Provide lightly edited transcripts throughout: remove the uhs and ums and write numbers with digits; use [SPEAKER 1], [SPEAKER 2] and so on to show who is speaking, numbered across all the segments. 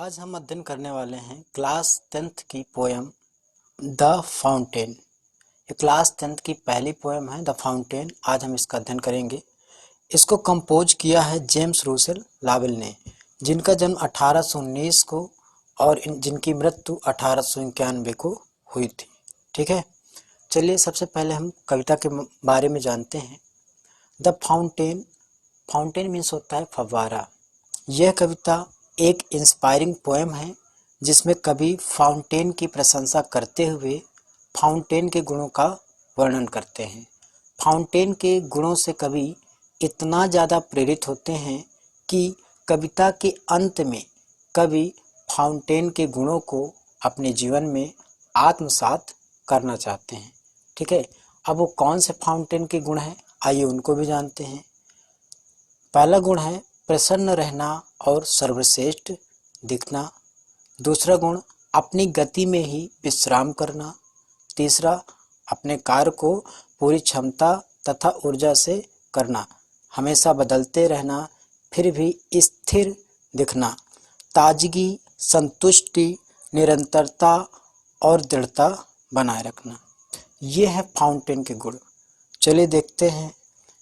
[SPEAKER 1] आज हम अध्ययन करने वाले हैं क्लास 10th की पोएम द फाउंटेन। ये क्लास 10th की पहली पोएम है द फाउंटेन। आज हम इसका अध्ययन करेंगे। इसको कंपोज किया है जेम्स रूसेल लावेल ने, जिनका जन्म 1819 को और जिनकी मृत्यु 1891 को हुई थी। ठीक है, चलिए सबसे पहले हम कविता के बारे में जानते हैं। द फाउंटेन, फाउंटेन मीन्स होता है फव्वारा। यह कविता एक इंस्पायरिंग पोएम है जिसमें कवि फाउंटेन की प्रशंसा करते हुए फाउंटेन के गुणों का वर्णन करते हैं। फाउंटेन के गुणों से कवि इतना ज़्यादा प्रेरित होते हैं कि कविता के अंत में कवि फाउंटेन के गुणों को अपने जीवन में आत्मसात करना चाहते हैं। ठीक है, अब वो कौन से फाउंटेन के गुण हैं, आइए उनको भी जानते हैं। पहला गुण है प्रसन्न रहना और सर्वश्रेष्ठ दिखना। दूसरा गुण अपनी गति में ही विश्राम करना। तीसरा अपने कार्य को पूरी क्षमता तथा ऊर्जा से करना। हमेशा बदलते रहना फिर भी स्थिर दिखना। ताजगी, संतुष्टि, निरंतरता और दृढ़ता बनाए रखना। ये है फाउंटेन के गुण। चलिए देखते हैं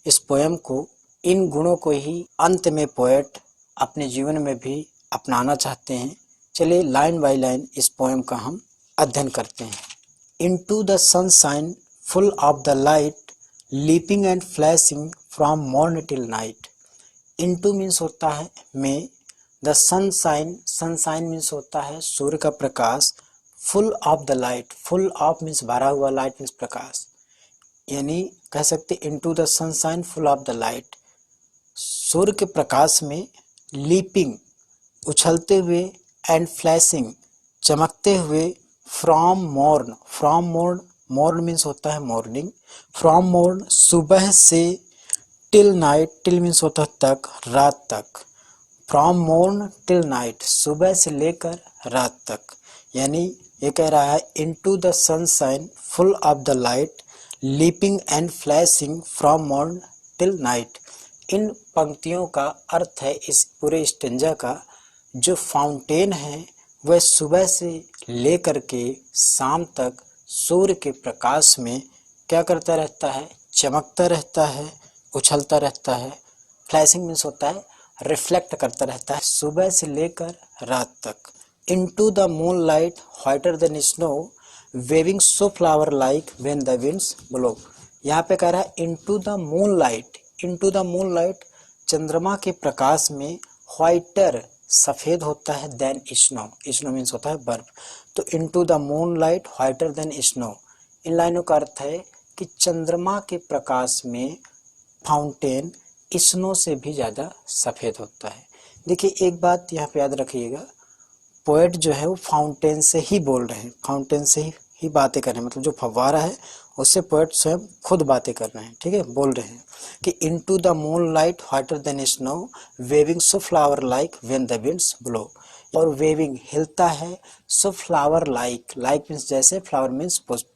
[SPEAKER 1] इस पोएम को। इन गुणों को ही अंत में पोएट अपने जीवन में भी अपनाना चाहते हैं। चलिए लाइन बाय लाइन इस पोएम का हम अध्ययन करते हैं। Into the sunshine full of the light, leaping and flashing from morn till night. Into means होता है में, द सनशाइन, सनशाइन मीन्स होता है सूर्य का प्रकाश। Full of the light, full of means भरा हुआ, लाइट मीन्स प्रकाश, यानी कह सकते into the sunshine full of the light, सूर्य के प्रकाश में। लीपिंग उछलते हुए, एंड फ्लैशिंग चमकते हुए। From morn, from morn, morn means होता है मॉर्निंग। फ्रॉम मॉर्न सुबह से, टिल नाइट, टिल मीन्स होता है तक, रात तक। फ्रॉम मॉर्न टिल नाइट, सुबह से लेकर रात तक, यानी ये कह रहा है into the sunshine full of the light, leaping and flashing from morn till night. इन पंक्तियों का अर्थ है इस पूरे स्टेंजा का, जो फाउंटेन है वह सुबह से लेकर के शाम तक सूर्य के प्रकाश में क्या करता रहता है, चमकता रहता है, उछलता रहता है। फ्लैशिंग मीन्स होता है रिफ्लेक्ट करता रहता है, सुबह से लेकर रात तक। Into the moonlight whiter than snow, waving so flower like when the winds blow. यहाँ पे कह रहा है into the moonlight, into the moonlight, चंद्रमा के प्रकाश में, व्हाइटर सफेद होता है, देन स्नो, स्नो मीन्स होता है बर्फ। तो into the moonlight whiter than snow, इन लाइनों का अर्थ है कि चंद्रमा के प्रकाश में फाउंटेन स्नो से भी ज़्यादा सफ़ेद होता है। देखिए एक बात यहाँ पे याद रखिएगा, पोएट जो है वो फाउंटेन से ही बोल रहे हैं, फाउंटेन से ही बातें कर रहे हैं, मतलब जो फव्वारा है उससे पोएट स्वयं खुद बातें कर रहे हैं। ठीक है, बोल रहे हैं कि into the moonlight whiter than snow, waving so flower like when the winds blow. और वेविंग हिलता है, so flower like, like means जैसे, फ्लावर मीन्स पुष्प,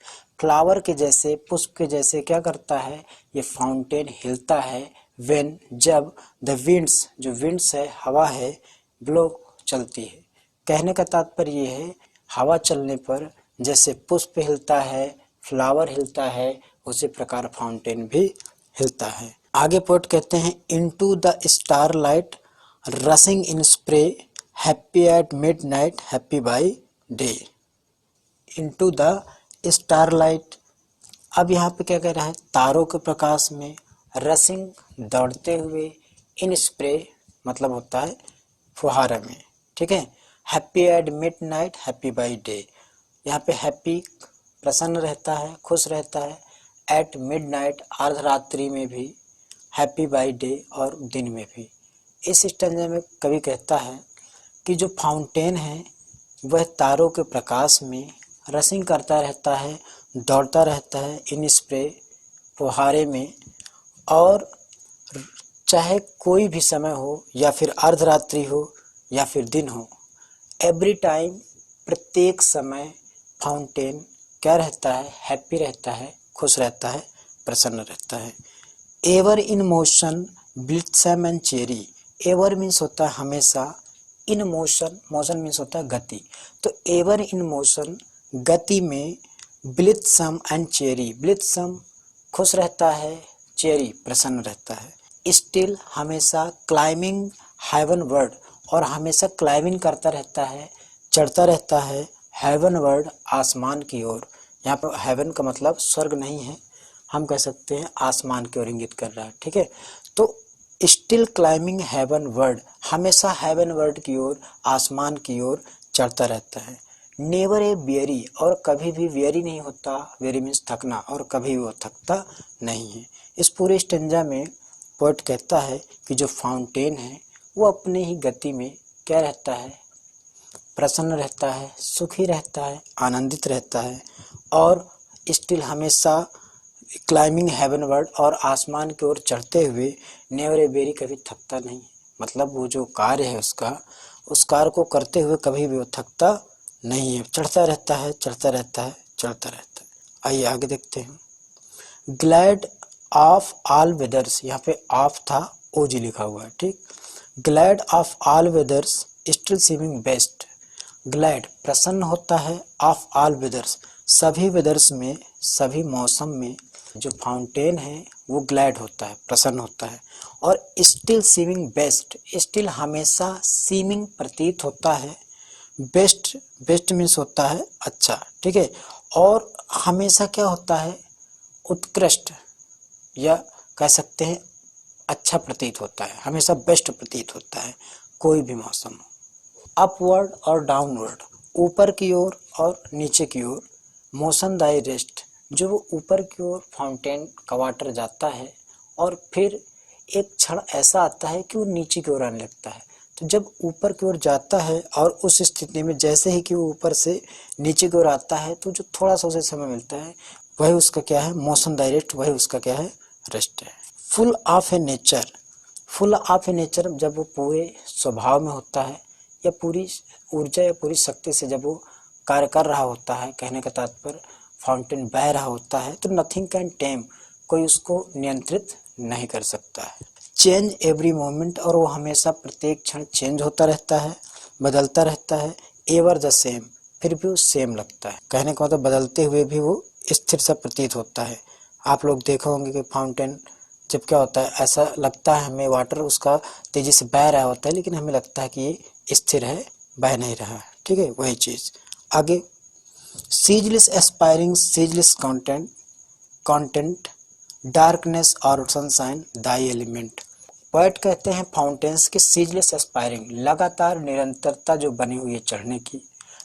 [SPEAKER 1] फ्लावर के जैसे, पुष्प के जैसे क्या करता है ये फाउंटेन, हिलता है। व्हेन जब, द विंड्स, जो विंड्स है हवा है, ब्लो चलती है। कहने का तात्पर्य ये है हवा चलने पर जैसे पुष्प हिलता है, फ्लावर हिलता है, उसी प्रकार फाउंटेन भी हिलता है। आगे पोएट कहते हैं into the star light rushing in spray, happy at midnight, happy by day. Into the star light, अब यहाँ पे क्या कह रहा है, तारों के प्रकाश में, रशिंग दौड़ते हुए, इन स्प्रे मतलब होता है फुहारा में। ठीक है, happy at midnight, happy by day, यहाँ पे हैप्पी प्रसन्न रहता है, खुश रहता है, एट मिडनाइट अर्धरात्रि में भी, हैप्पी बाय डे और दिन में भी। इस स्टेंजा में कवि कहता है कि जो फाउंटेन है वह तारों के प्रकाश में रशिंग करता रहता है, दौड़ता रहता है इन स्प्रे, फुहारे में, और चाहे कोई भी समय हो या फिर अर्धरात्रि हो या फिर दिन हो, एवरी टाइम, प्रत्येक समय फाउंटेन क्या रहता है, हैप्पी रहता है, खुश रहता है, प्रसन्न रहता है। Ever in motion, blithesome and cheery, ever means होता है हमेशा, इन मोशन, मोशन मीन्स होता है गति, तो एवर इन मोशन गति में, ब्लिथसम एंड चेरी, ब्लिथसम खुश रहता है, चेरी प्रसन्न रहता है, स्टिल हमेशा, क्लाइंबिंग हेवनवर्ड और हमेशा क्लाइंबिंग करता रहता है, चढ़ता रहता है, हेवनवर्ड आसमान की ओर। यहाँ पर हेवन का मतलब स्वर्ग नहीं है, हम कह सकते हैं आसमान की ओर इंगित कर रहा है, ठीक है। तो स्टिल क्लाइंबिंग हेवनवर्ड, हमेशा हेवनवर्ड की ओर, आसमान की ओर चढ़ता रहता है। नेवर ए वेरी, और कभी भी वेरी नहीं होता, वेरी मीन्स थकना, और कभी भी वो थकता नहीं है। इस पूरे स्टेंजा में पोएट कहता है कि जो फाउंटेन है वो अपने ही गति में क्या रहता है, प्रसन्न रहता है, सुखी रहता है, आनंदित रहता है, और स्टिल हमेशा क्लाइंबिंग हेवनवर्ड और आसमान की ओर चढ़ते हुए, नेवर ए वेरी कभी थकता नहीं, मतलब वो जो कार्य है उसका, उस कार्य को करते हुए कभी भी वो थकता नहीं है, चढ़ता रहता है, चढ़ता रहता है, चढ़ता रहता है। आइए आगे देखते हैं। ग्लैड ऑफ ऑल वेदर्स, यहाँ पे ऑफ था, ओजी लिखा हुआ है, ठीक। Glad of all weathers still seeming best, glad प्रसन्न होता है, ऑफ ऑल वेदर्स सभी वेदर्स में, सभी मौसम में, जो फाउंटेन है वो ग्लैड होता है, प्रसन्न होता है, और स्टिल सीमिंग बेस्ट, स्टिल हमेशा, सीमिंग प्रतीत होता है, बेस्ट, बेस्ट मीन्स होता है अच्छा, ठीक है, और हमेशा क्या होता है, उत्कृष्ट, या कह सकते हैं अच्छा प्रतीत होता है, हमेशा बेस्ट प्रतीत होता है, कोई भी मौसम हो। अपवर्ड और डाउनवर्ड, ऊपर की ओर और नीचे की ओर, मोशन दाई रेस्ट, जो वो ऊपर की ओर फाउंटेन का वाटर जाता है और फिर एक क्षण ऐसा आता है कि वो नीचे की ओर आने लगता है, तो जब ऊपर की ओर जाता है और उस स्थिति में जैसे ही कि वो ऊपर से नीचे की ओर आता है, तो जो थोड़ा सा उसे समय मिलता है वही उसका क्या है, मोशन डायरेक्ट, वही उसका क्या है, रेस्ट है। Full of A nature, full of A nature जब वो पूरे स्वभाव में होता है, या पूरी ऊर्जा या पूरी शक्ति से जब वो कार्य कर रहा होता है, कहने का तात्पर्य फाउंटेन बह रहा होता है, तो नथिंग कैन टेम, कोई उसको नियंत्रित नहीं कर सकता है। चेंज एवरी मोमेंट, और वो हमेशा प्रत्येक क्षण चेंज होता रहता है, बदलता रहता है, एवर द सेम, फिर भी वो सेम लगता है, कहने का मतलब बदलते हुए भी वो स्थिर सा प्रतीत होता है। आप लोग देखा होंगे कि फाउंटेन जब क्या होता है, ऐसा लगता है हमें वाटर उसका तेजी से बह रहा होता है, लेकिन हमें लगता है कि ये स्थिर है, बह नहीं रहा है, ठीक है, वही चीज़। आगे, ceaseless aspiring, ceaseless content, content, darkness और सनशाइन दाई एलिमेंट। पोएट कहते हैं फाउंटेन्स की सीजलेस एस्पायरिंग, लगातार निरंतरता जो बनी हुई है चढ़ने की,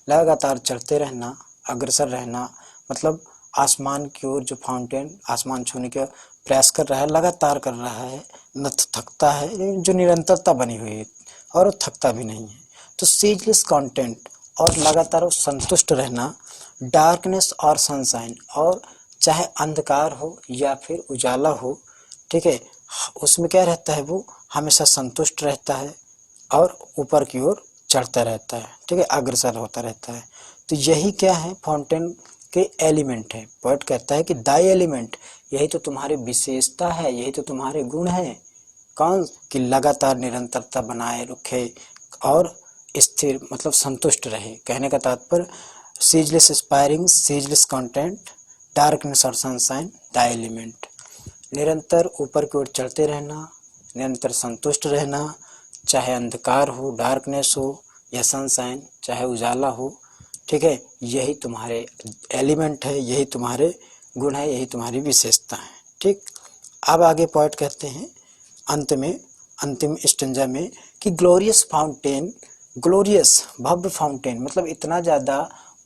[SPEAKER 1] लगातार चढ़ते रहना, अग्रसर रहना, मतलब आसमान की ओर जो फाउंटेन आसमान छूने का प्रयास कर रहा है, लगातार कर रहा है, न थकता है, जो निरंतरता बनी हुई है, और वो थकता भी नहीं है। तो सीजलेस कंटेंट, और लगातार वो संतुष्ट रहना, डार्कनेस और सनशाइन, और चाहे अंधकार हो या फिर उजाला हो, ठीक है, उसमें क्या रहता है, वो हमेशा संतुष्ट रहता है और ऊपर की ओर चढ़ता रहता है, ठीक है, अग्रसर होता रहता है। तो यही क्या है, फाउंटेन के एलिमेंट है। पोएट कहता है कि दाई एलिमेंट, यही तो तुम्हारी विशेषता है, यही तो तुम्हारे गुण है। कौन, कि लगातार निरंतरता बनाए रखे और स्थिर, मतलब संतुष्ट रहे, कहने का तात्पर्य ceaseless aspiring, ceaseless content, darkness और सनशाइन द एलिमेंट, निरंतर ऊपर की ओर चढ़ते रहना, निरंतर संतुष्ट रहना, चाहे अंधकार हो, डार्कनेस हो, या सनशाइन चाहे उजाला हो, ठीक है, यही तुम्हारे एलिमेंट है, यही तुम्हारे गुण है, यही तुम्हारी विशेषता है, ठीक। अब आगे पोएट कहते हैं अंत में, अंतिम स्टेंजा में, कि ग्लोरियस फाउंटेन, ग्लोरियस भव्य फाउंटेन, मतलब इतना ज़्यादा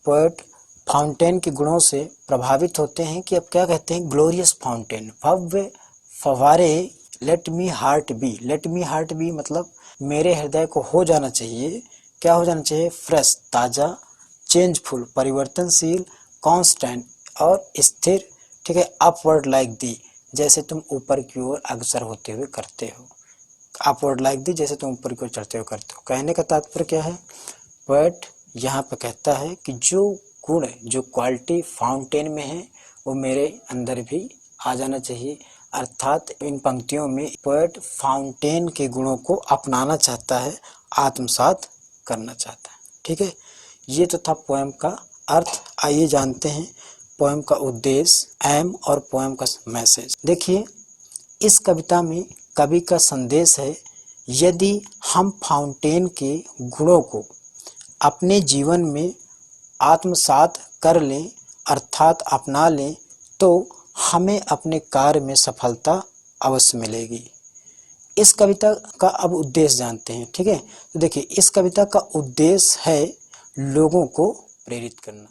[SPEAKER 1] पोएट फाउंटेन के गुणों से प्रभावित होते हैं कि अब क्या कहते हैं, ग्लोरियस फाउंटेन, भव्य फव्वारे, let me heart be, let me heart be मतलब मेरे हृदय को हो जाना चाहिए, क्या हो जाना चाहिए, फ्रेश, ताज़ा, चेंजफुल, परिवर्तनशील, कांस्टेंट और स्थिर, ठीक है, अपवर्ड लाइक दी, जैसे तुम ऊपर की ओर अग्रसर होते हुए करते हो, अपवर्ड लाइक दी, जैसे तुम ऊपर की ओर चढ़ते हुए करते हो। कहने का तात्पर्य क्या है, पोएट यहाँ पर कहता है कि जो गुण, जो क्वालिटी फाउंटेन में है वो मेरे अंदर भी आ जाना चाहिए, अर्थात इन पंक्तियों में पोएट फाउंटेन के गुणों को अपनाना चाहता है, आत्मसात करना चाहता है। ठीक है, ये तो था पोएम का अर्थ। आइए जानते हैं पोएम का उद्देश्य, एम और पोएम का मैसेज। देखिए, इस कविता में कवि का संदेश है, यदि हम फाउंटेन के गुणों को अपने जीवन में आत्मसात कर लें अर्थात अपना लें तो हमें अपने कार्य में सफलता अवश्य मिलेगी। इस कविता का अब उद्देश्य जानते हैं। ठीक है, तो देखिए, इस कविता का उद्देश्य है लोगों को प्रेरित करना।